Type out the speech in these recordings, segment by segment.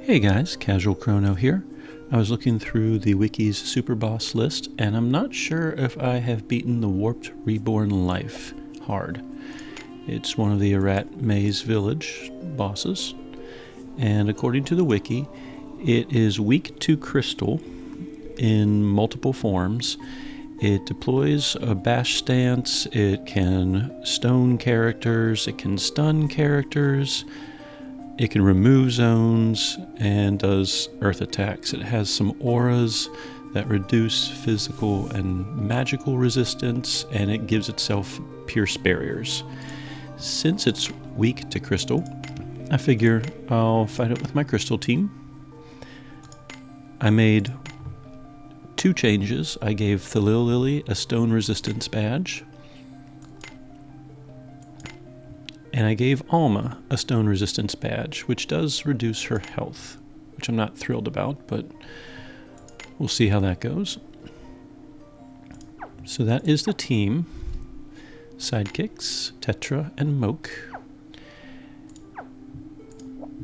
Hey guys, Casual Crono here. I was looking through the wiki's superboss list, and I'm not sure if I have beaten the warped Reborn life hard. It's one of the Rat Maze Village bosses, and according to the wiki, it is weak to crystal in multiple forms. It deploys a bash stance, it can stone characters, it can stun characters, it can remove zones, and does earth attacks. It has some auras that reduce physical and magical resistance, and it gives itself pierce barriers. Since it's weak to crystal, I figure I'll fight it with my crystal team. I made 2 changes. I gave Thillielillie a stone resistance badge, and I gave Alma a stone resistance badge, which does reduce her health, which I'm not thrilled about, but we'll see how that goes. So that is the team. Sidekicks, Tetra, and Moke.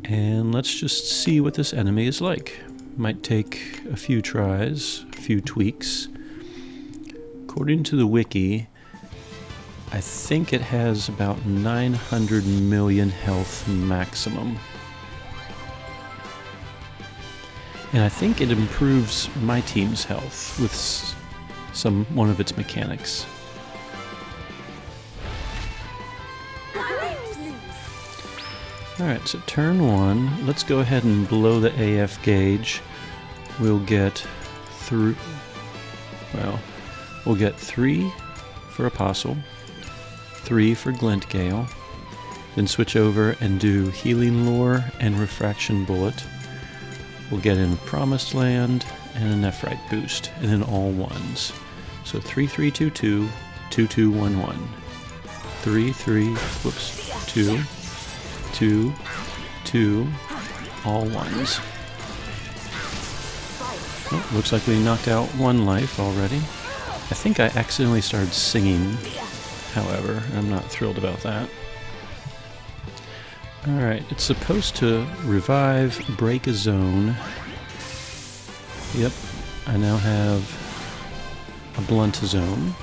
And let's just see what this enemy is like. Might take a few tries, a few tweaks. According to the wiki, I think it has about 900 million health maximum. And I think it improves my team's health with one of its mechanics. Alright, so turn 1. Let's go ahead and blow the AF gauge. We'll get through. Well, we'll get 3 for Apostle, 3 for Glintgale, then switch over and do Healing Lure and Refraction Bullet. We'll get in Promised Land and a Nephrite boost, and then all ones. So 3-3-2-2, 2-2-1-1. 3-3, whoops, 2, 2, 2, all ones. Oh, looks like we knocked out 1 life already. I think I accidentally started singing, however, I'm not thrilled about that. Alright, it's supposed to revive, break a zone. Yep, I now have a blunt zone.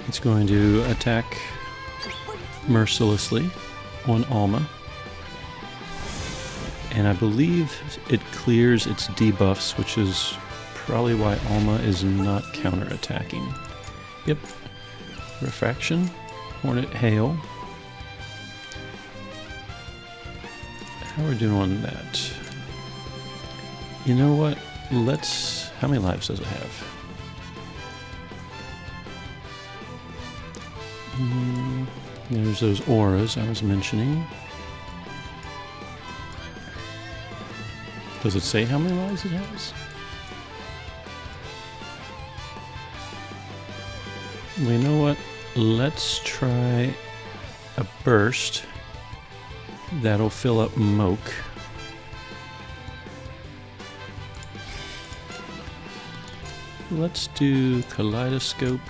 It's going to attack mercilessly on Alma. And I believe it clears its debuffs, which is probably why Alma is not counterattacking. Yep. Refraction, Hornet Hail. How are we doing on that? You know what? How many lives does it have? There's those auras I was mentioning. Does it say how many lives it has? Well, you know what? Let's try a burst. That'll fill up Moke. Let's do Kaleidoscope.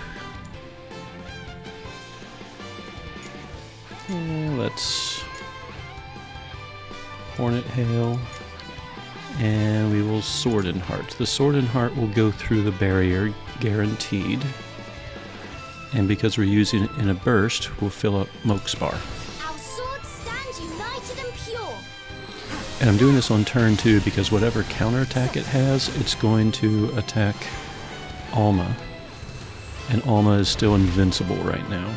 Let's Hornet Hail, and we will Sword and Heart. The Sword and Heart will go through the barrier, guaranteed. And because we're using it in a burst, we'll fill up Moke's bar. Our swords stand united and pure. And I'm doing this on turn 2 because whatever counterattack it has, it's going to attack Alma. And Alma is still invincible right now.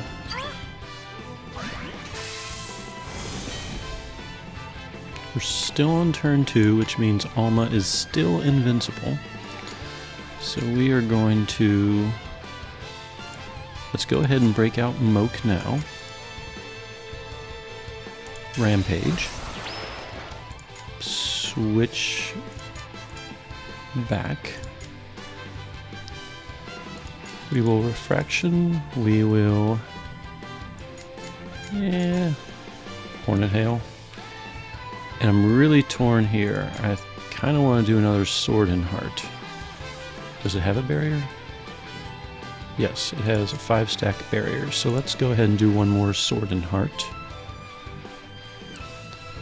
We're still on turn 2, which means Alma is still invincible. So we are going to... Let's go ahead and break out Moke now. Rampage. Switch back. We will Refraction. We will... Hornet Hail. And I'm really torn here. I kind of want to do another Sword and Heart. Does it have a barrier? Yes, it has a 5-stack barrier. So let's go ahead and do one more Sword and Heart.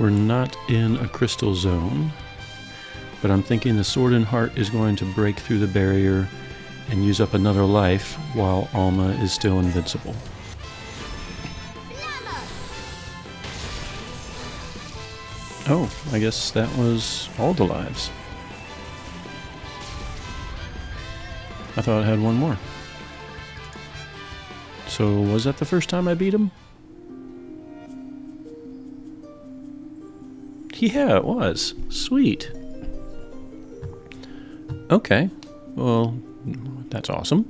We're not in a crystal zone, but I'm thinking the Sword and Heart is going to break through the barrier and use up another life while Alma is still invincible. Oh, I guess that was all the lives. I thought I had one more. So was that the first time I beat him? Yeah, it was. Sweet. Okay. Well, that's awesome.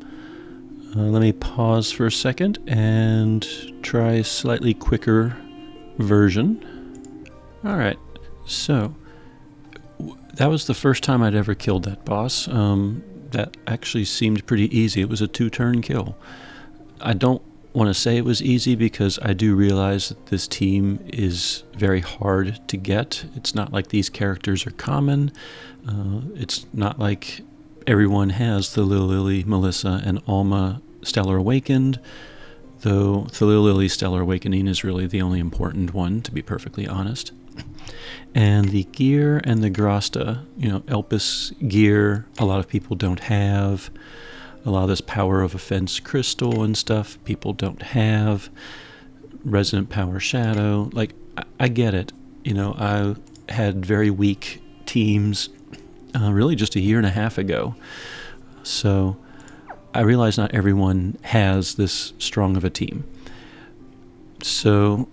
Let me pause for a second and try a slightly quicker version. Alright, so that was the first time I'd ever killed that boss. That actually seemed pretty easy. It was a 2-turn kill. I don't want to say it was easy because I do realize that this team is very hard to get. It's not like these characters are common. It's not like everyone has Thillielillie, Melissa, and Alma Stellar Awakened, though Thillielillie Stellar Awakening is really the only important one, to be perfectly honest. And the gear and the Grasta, Elpis gear, a lot of people don't have. A lot of this Power of Offense crystal and stuff people don't have. Resonant Power Shadow. Like, I get it. I had very weak teams really just a year and a half ago. So I realize not everyone has this strong of a team. So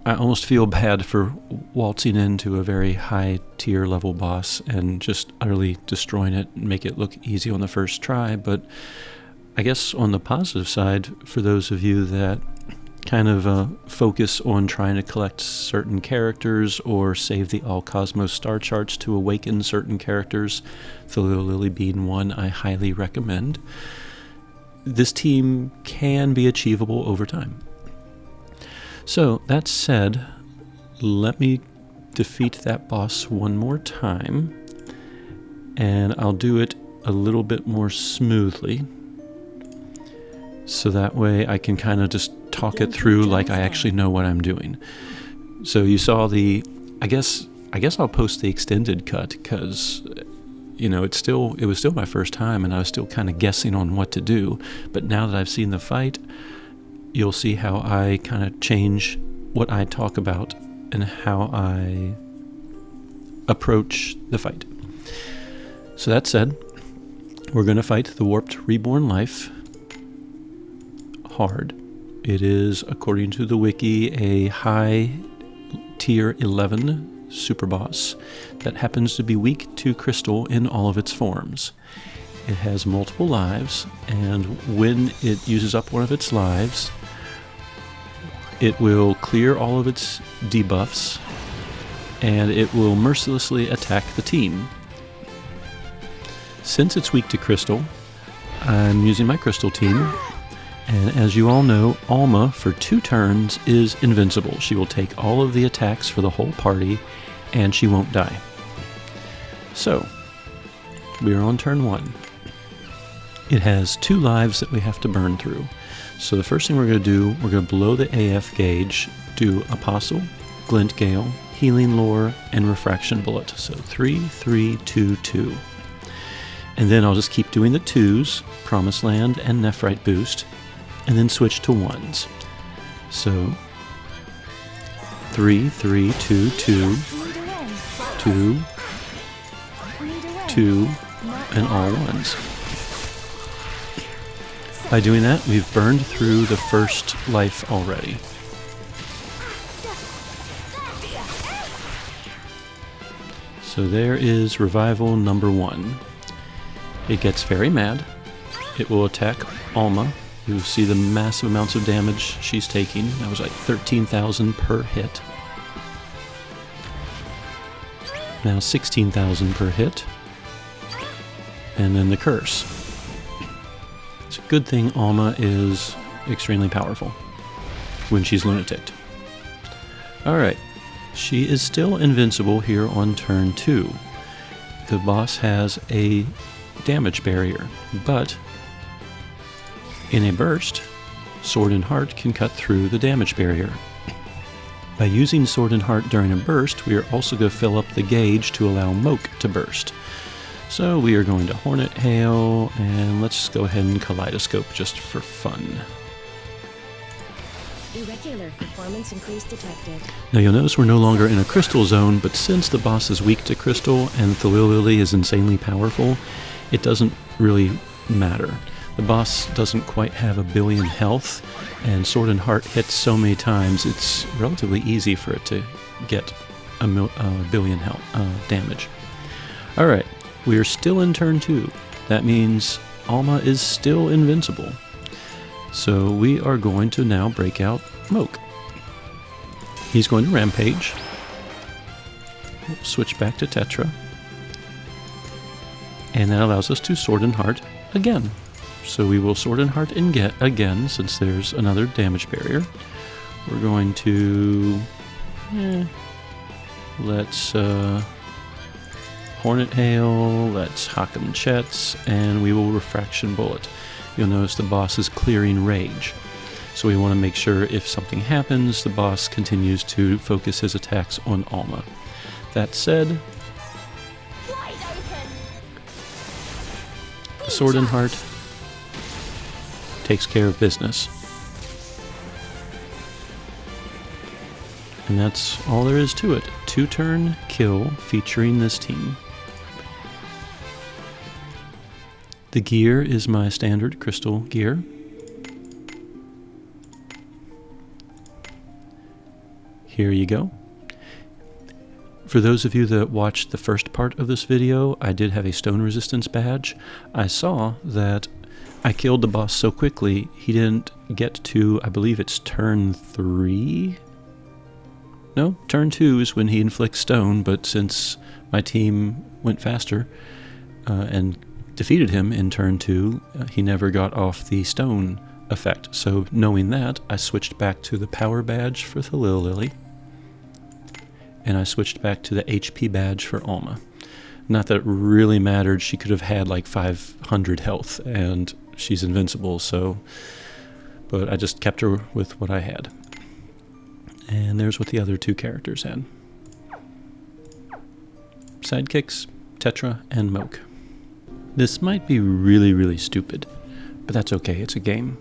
I almost feel bad for waltzing into a very high tier level boss and just utterly destroying it and make it look easy on the first try. But I guess on the positive side, for those of you that kind of focus on trying to collect certain characters or save the All Cosmos star charts to awaken certain characters, Thillielillie being one I highly recommend, this team can be achievable over time. So, that said, let me defeat that boss one more time, and I'll do it a little bit more smoothly, so that way I can kind of just talk it through like I actually know what I'm doing. So you saw I guess I'll post the extended cut, because it was still my first time, and I was still kind of guessing on what to do, but now that I've seen the fight, you'll see how I kind of change what I talk about and how I approach the fight. So that said, we're going to fight the Warped Reborn Life hard. It is, according to the wiki, a high tier 11 superboss that happens to be weak to crystal in all of its forms. It has multiple lives, and when it uses up one of its lives, it will clear all of its debuffs, and it will mercilessly attack the team. Since it's weak to crystal, I'm using my crystal team, and as you all know, Alma, for 2 turns, is invincible. She will take all of the attacks for the whole party, and she won't die. So, we are on turn 1. It has 2 lives that we have to burn through. So the first thing we're going to do, we're going to blow the AF gauge, do Apostle, Glint Gale, Healing Lore, and Refraction Bullet. So 3, 3, 2, 2. And then I'll just keep doing the 2s, Promised Land and Nephrite Boost, and then switch to 1s. So 3, 3, 2, 2, 2, 2, and all 1s. By doing that, we've burned through the first life already. So there is revival number 1. It gets very mad. It will attack Alma. You see the massive amounts of damage she's taking. That was like 13,000 per hit. Now 16,000 per hit. And then the curse. It's a good thing Alma is extremely powerful when she's lunaticked. Alright, she is still invincible here on turn 2. The boss has a damage barrier, but in a burst, Sword and Heart can cut through the damage barrier. By using Sword and Heart during a burst, we are also going to fill up the gauge to allow Moke to burst. So we are going to Hornet Hail, and let's go ahead and Kaleidoscope just for fun. Irregular performance increase detected. Now you'll notice we're no longer in a crystal zone, but since the boss is weak to crystal and Thillielillie is insanely powerful, it doesn't really matter. The boss doesn't quite have 1 billion health, and Sword and Heart hits so many times it's relatively easy for it to get a billion health damage. Alright, we are still in turn 2. That means Alma is still invincible. So we are going to now break out Moke. He's going to rampage. We'll switch back to Tetra. And that allows us to Sword and Heart again. So we will Sword and Heart and get again, since there's another damage barrier. We're going to... let's Hornet Hail, let's Hakam Chets, and we will Refraction Bullet. You'll notice the boss is clearing rage. So we want to make sure if something happens, the boss continues to focus his attacks on Alma. That said, the Sword and Heart takes care of business. And that's all there is to it. 2-turn kill featuring this team. The gear is my standard crystal gear. Here you go. For those of you that watched the first part of this video, I did have a stone resistance badge. I saw that I killed the boss so quickly, he didn't get to, I believe it's turn 3? No, turn 2 is when he inflicts stone, but since my team went faster and defeated him in turn 2, he never got off the stone effect. So knowing that, I switched back to the power badge for Thillielillie, and I switched back to the HP badge for Alma. Not that it really mattered, she could have had like 500 health, and she's invincible, so... But I just kept her with what I had. And there's what the other 2 characters had. Sidekicks, Tetra, and Moke. This might be really, really stupid, but that's okay, it's a game.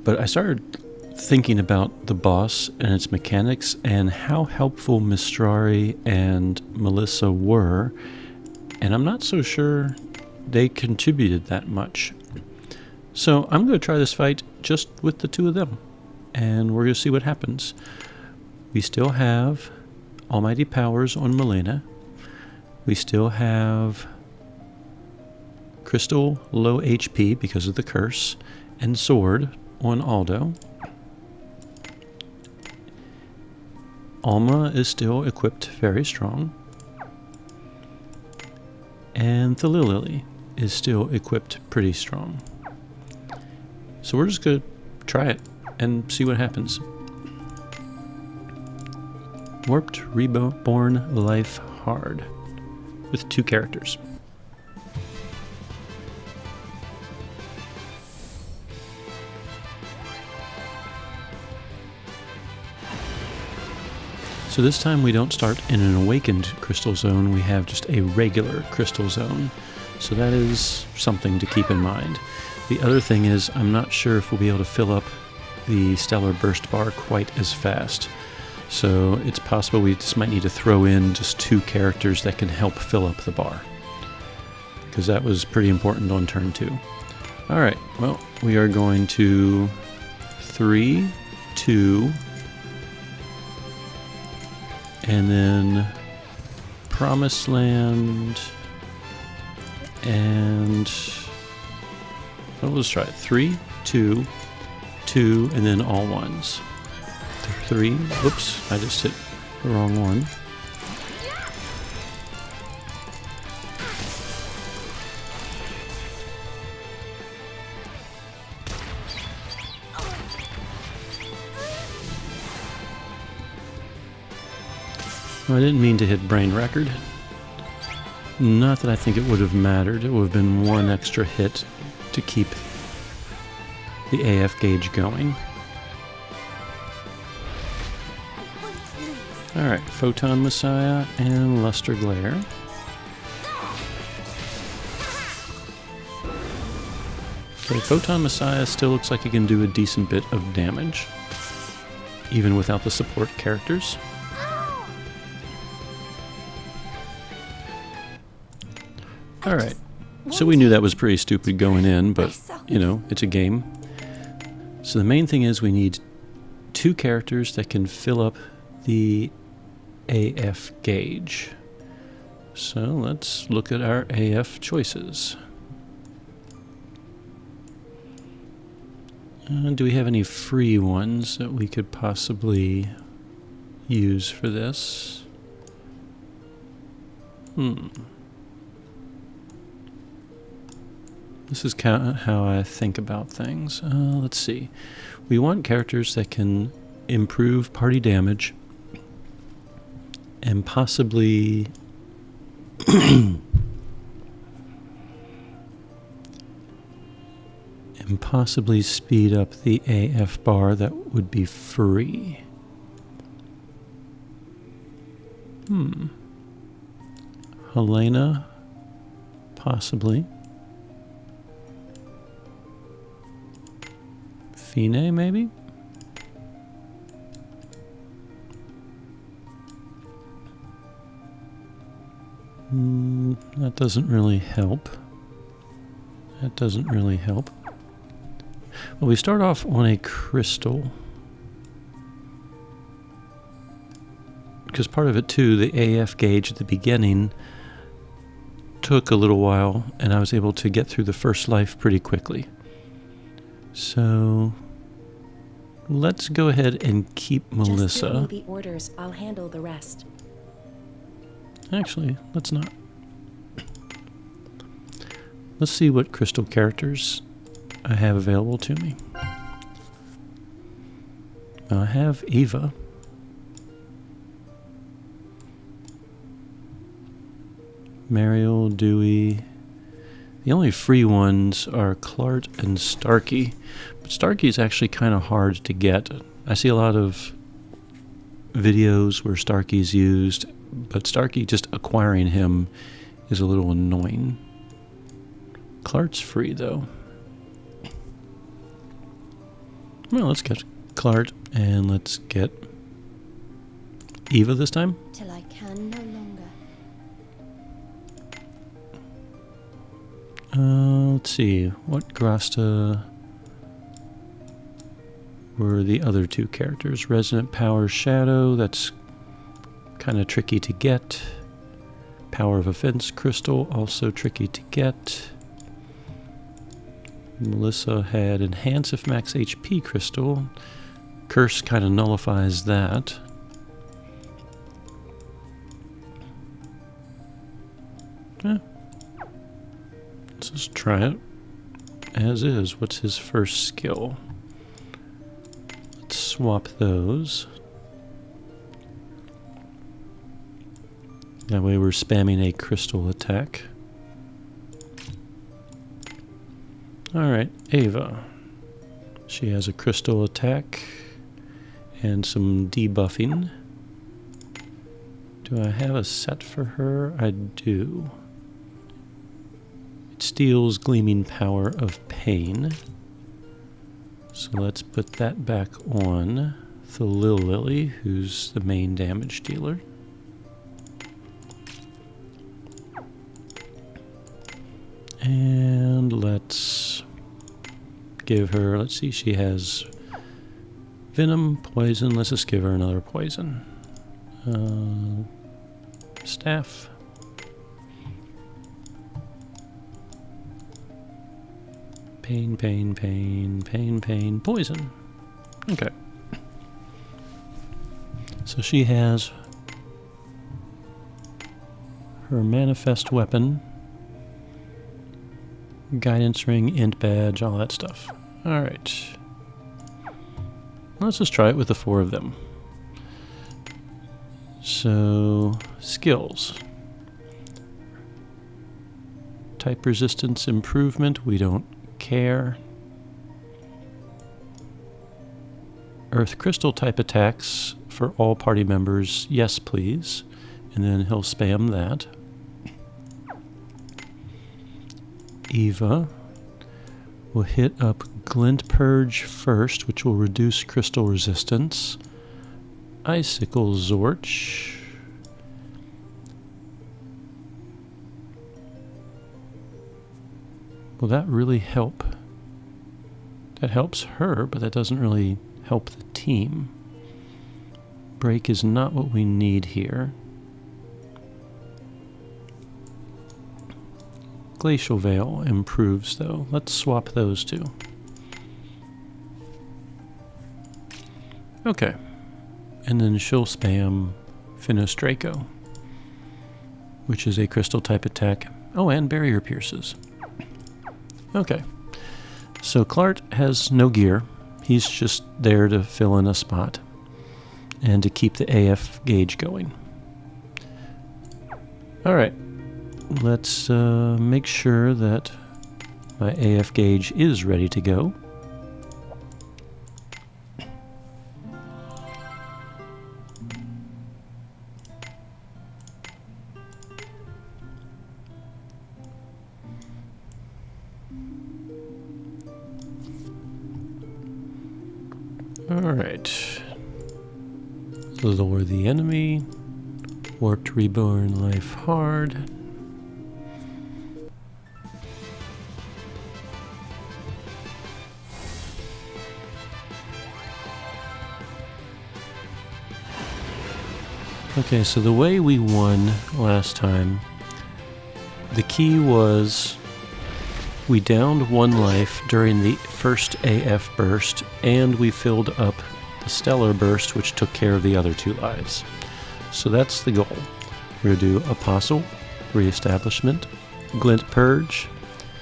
But I started thinking about the boss and its mechanics and how helpful Mistrari and Melissa were, and I'm not so sure they contributed that much. So I'm going to try this fight just with the 2 of them, and we're going to see what happens. We still have Almighty Powers on Melina. We still have Crystal low HP because of the curse, and Sword on Aldo. Alma is still equipped very strong. And Thillielillie is still equipped pretty strong. So we're just going to try it and see what happens. Warped Reborn Life Hard with 2 characters. So this time we don't start in an awakened crystal zone, we have just a regular crystal zone. So that is something to keep in mind. The other thing is, I'm not sure if we'll be able to fill up the Stellar Burst bar quite as fast. So it's possible we just might need to throw in just 2 characters that can help fill up the bar, because that was pretty important on turn 2. Alright, well, we are going to 3, 2, and then Promised Land, and well, let's try it. 3, 2, 2, and then all ones. 3, whoops, I just hit the wrong one. I didn't mean to hit Brain Record. Not that I think it would have mattered. It would have been 1 extra hit to keep the AF gauge going. Alright, Photon Messiah and Luster Glare. Okay, Photon Messiah still looks like he can do a decent bit of damage, even without the support characters. Alright, so we knew that was pretty stupid going in, but, you know, it's a game. So the main thing is we need 2 characters that can fill up the AF gauge. So let's look at our AF choices. Do we have any free ones that we could possibly use for this? This is kind of how I think about things. Let's see. We want characters that can improve party damage and possibly speed up the AF bar that would be free. Helena, possibly. Fine, maybe? That doesn't really help. That doesn't really help. Well, we start off on a crystal. Because part of it, too, the AF gauge at the beginning took a little while, and I was able to get through the first life pretty quickly. So let's go ahead and keep Melissa. Just give me the orders. I'll handle the rest. Actually, let's not. Let's see what crystal characters I have available to me. I have Eva. Mariel, Dewey. The only free ones are Clarte and Starkey. But Starkey is actually kind of hard to get. I see a lot of videos where Starkey's used, but Starkey, just acquiring him is a little annoying. Clarte's free, though. Well, let's get Clarte, and let's get Eva this time. Till I can no longer. Let's see. What Grasta were the other 2 characters? Resonant Power Shadow, that's kind of tricky to get. Power of Offense Crystal, also tricky to get. Melissa had Enhance if Max HP Crystal. Curse kind of nullifies that. Let's just try it as is. What's his first skill? Let's swap those. That way we're spamming a crystal attack. Alright, Ava. She has a crystal attack and some debuffing. Do I have a set for her? I do. It steals Gleaming Power of Pain. So let's put that back on Thillielillie, who's the main damage dealer. And let's give her, let's see, she has Venom, Poison. Let's just give her another Poison. Staff. Pain, pain, pain, pain, pain, Poison. Okay. So she has her Manifest Weapon, Guidance Ring, Int Badge, all that stuff. Alright. Let's just try it with the 4 of them. So, skills. Type resistance improvement, we don't care. Earth crystal type attacks for all party members, yes please. And then he'll spam that. Eva will hit up Glint Purge first, which will reduce crystal resistance. Icicle Zorch. Will that really help? That helps her, but that doesn't really help the team. Break is not what we need here. Glacial Veil improves, though. Let's swap those two. Okay. And then she'll spam Finis Draco, which is a crystal type attack. Oh, and Barrier Pierces. Okay. So Clarte has no gear. He's just there to fill in a spot and to keep the AF gauge going. Alright. Let's make sure that my AF gauge is ready to go. Alright. Lower the enemy. Warped Reborn life hard. Okay, so the way we won last time, the key was we downed one life during the first AF burst, and we filled up the stellar burst, which took care of the other 2 lives. So that's the goal. We're going to do Apostle, Reestablishment, Glint Purge,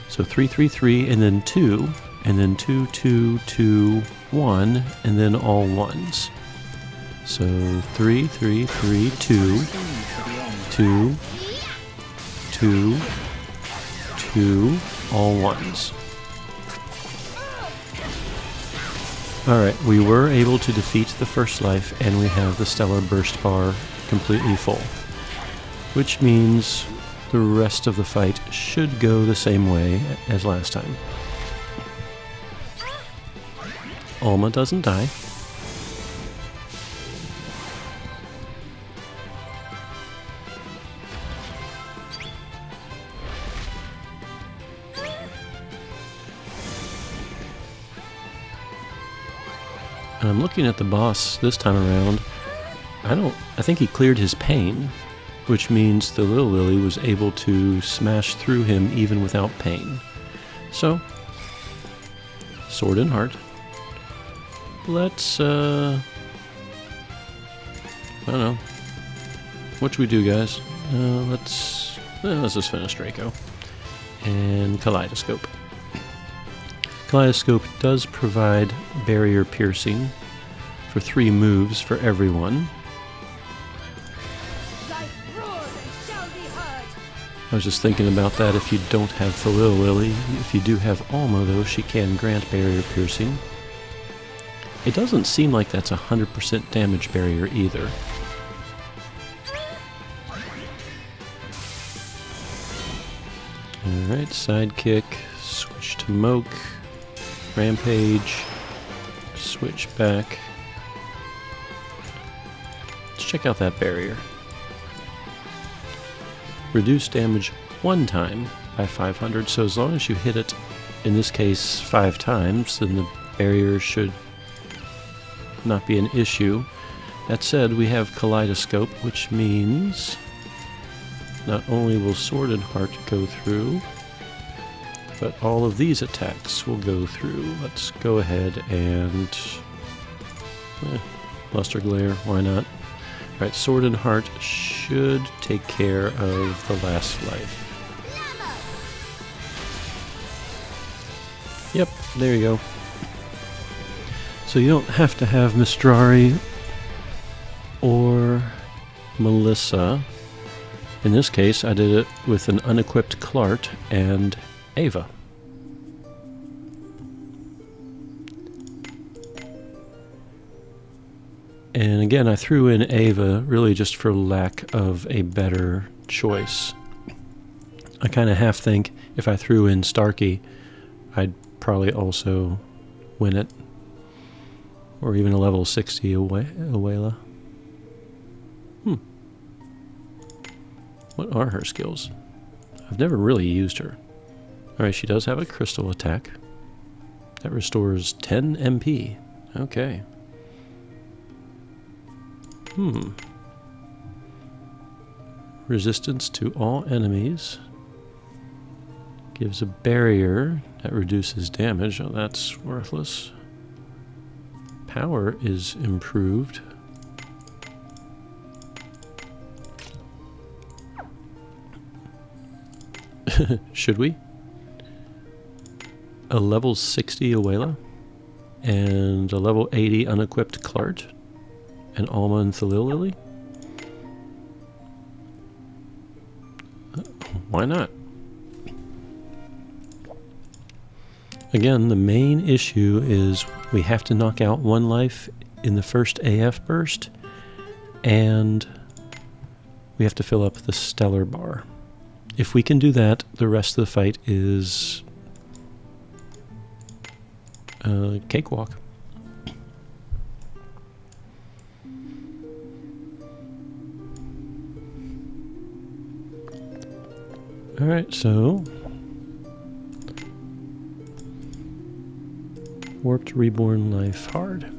so 3, 3, 3, and then 2, and then 2, 2, 2, 1, and then all ones. So 3, 3, 3, 2, 2, 2, 2, all ones. Alright, we were able to defeat the first life, and we have the Stellar Burst bar completely full. Which means the rest of the fight should go the same way as last time. Alma doesn't die. And I'm looking at the boss this time around. I think he cleared his pain, which means the Thillielillie was able to smash through him even without pain. So, sword and heart. Let's, I don't know. What should we do, guys? Let's just finish Draco. And Kaleidoscope. Kaleidoscope does provide barrier piercing for 3 moves for everyone. I was just thinking about that if you don't have Thillielillie. If you do have Alma, though, she can grant barrier piercing. It doesn't seem like that's 100% damage barrier either. Alright, sidekick, switch to Moke. Rampage, switch back. Let's check out that barrier. Reduce damage 1 time by 500, so as long as you hit it, in this case 5 times, then the barrier should not be an issue. That said, we have Kaleidoscope, which means not only will Sword and Heart go through, but all of these attacks will go through. Let's go ahead and Luster Glare, why not? Alright, Sword and Heart should take care of the last life. Yep, there you go. So you don't have to have Mistrari or Melissa. In this case, I did it with an unequipped Clarte and Ava. And again, I threw in Ava really just for lack of a better choice. I kind of half think if I threw in Starkey, I'd probably also win it. Or even a level 60 Ewella. What are her skills? I've never really used her. Alright, she does have a crystal attack. That restores 10 MP. Okay. Resistance to all enemies. Gives a barrier that reduces damage. Oh, that's worthless. Power is improved. Should we? A level 60 Ewella and a level 80 unequipped Clarte and Alma and Thillielillie? Why not? Again, the main issue is we have to knock out one life in the first AF burst, and we have to fill up the stellar bar. If we can do that, the rest of the fight is cakewalk. Alright, so warped reborn life hard.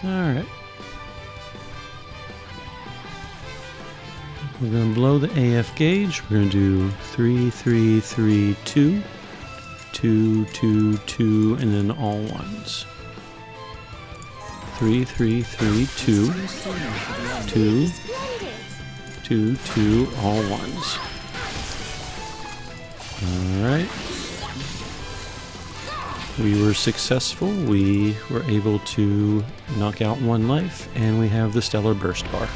Alright. We're going to blow the AF gauge. We're going to do 3, 3, 3, 2, 2, 2, 2, and then all ones. 3, 3, 3, 2, 2, 2, 2, all ones. Alright. We were successful. We were able to knock out one life, and we have the stellar burst bar.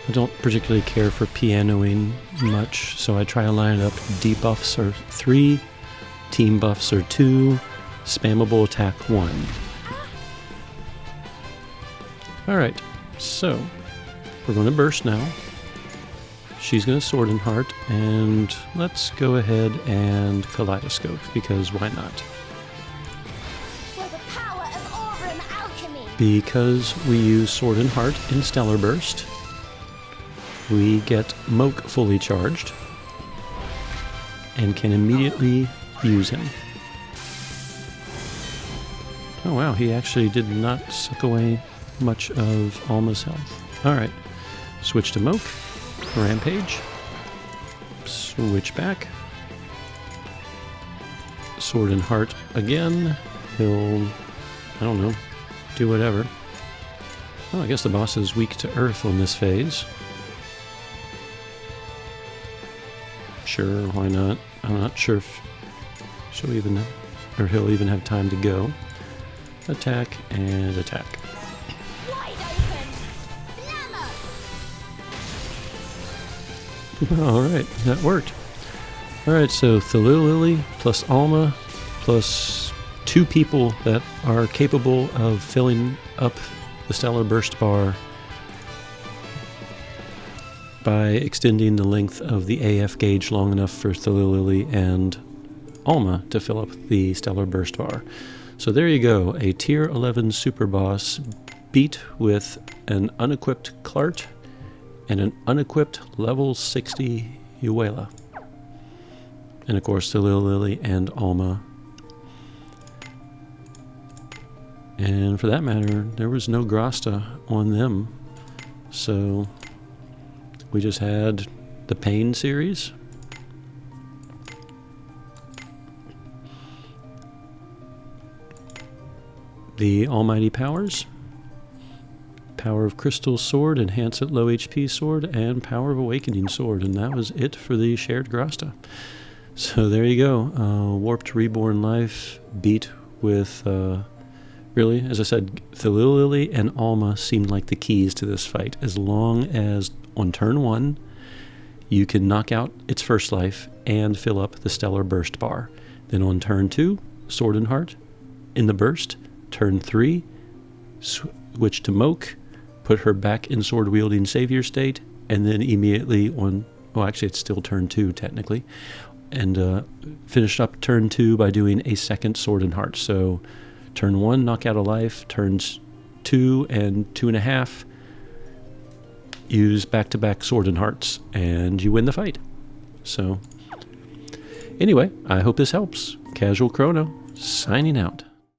I don't particularly care for pianoing much, so I try to line it up. Debuffs are 3, team buffs are 2, spammable attack 1. Alright, so we're going to burst now. She's going to Sword and Heart, and let's go ahead and Kaleidoscope, because why not? For the power of Aurum alchemy. Because we use Sword and Heart in Stellar Burst, we get Moke fully charged, and can immediately use him. Oh wow, he actually did not suck away much of Alma's health. Alright, switch to Moke, Rampage, switch back, Sword and Heart again. He'll, I don't know, do whatever. Oh, I guess the boss is weak to Earth on this phase. Sure, why not? I'm not sure if she'll even, or he'll even have time to go. Attack and attack. Alright, that worked. Alright, so Thillielillie plus Alma plus 2 people that are capable of filling up the Stellar Burst bar by extending the length of the AF gauge long enough for Thillielillie and Alma to fill up the Stellar Burst bar. So there you go, a tier 11 super boss beat with an unequipped Clarte and an unequipped level 60 Ewella. And of course Thillielillie and Alma. And for that matter, there was no Grasta on them. So we just had the Pain series. The Almighty Powers. Power of Crystal Sword, Enhance at Low HP Sword, and Power of Awakening Sword. And that was it for the Shared Grasta. So there you go. Warped Reborn Life beat with, really, as I said, Thillielillie and Alma seemed like the keys to this fight. As long as on turn 1, you can knock out its first life and fill up the Stellar Burst bar. Then on turn 2, Sword and Heart in the burst. Turn 3, switch to Moke, put her back in sword-wielding savior state, and then immediately on, well, actually it's still turn 2 technically, and finished up turn 2 by doing a second Sword and Heart. So turn 1, knock out a life. Turns 2 and 2.5, use back-to-back Sword and Hearts, and you win the fight. So anyway, I hope this helps. Casual Crono, signing out.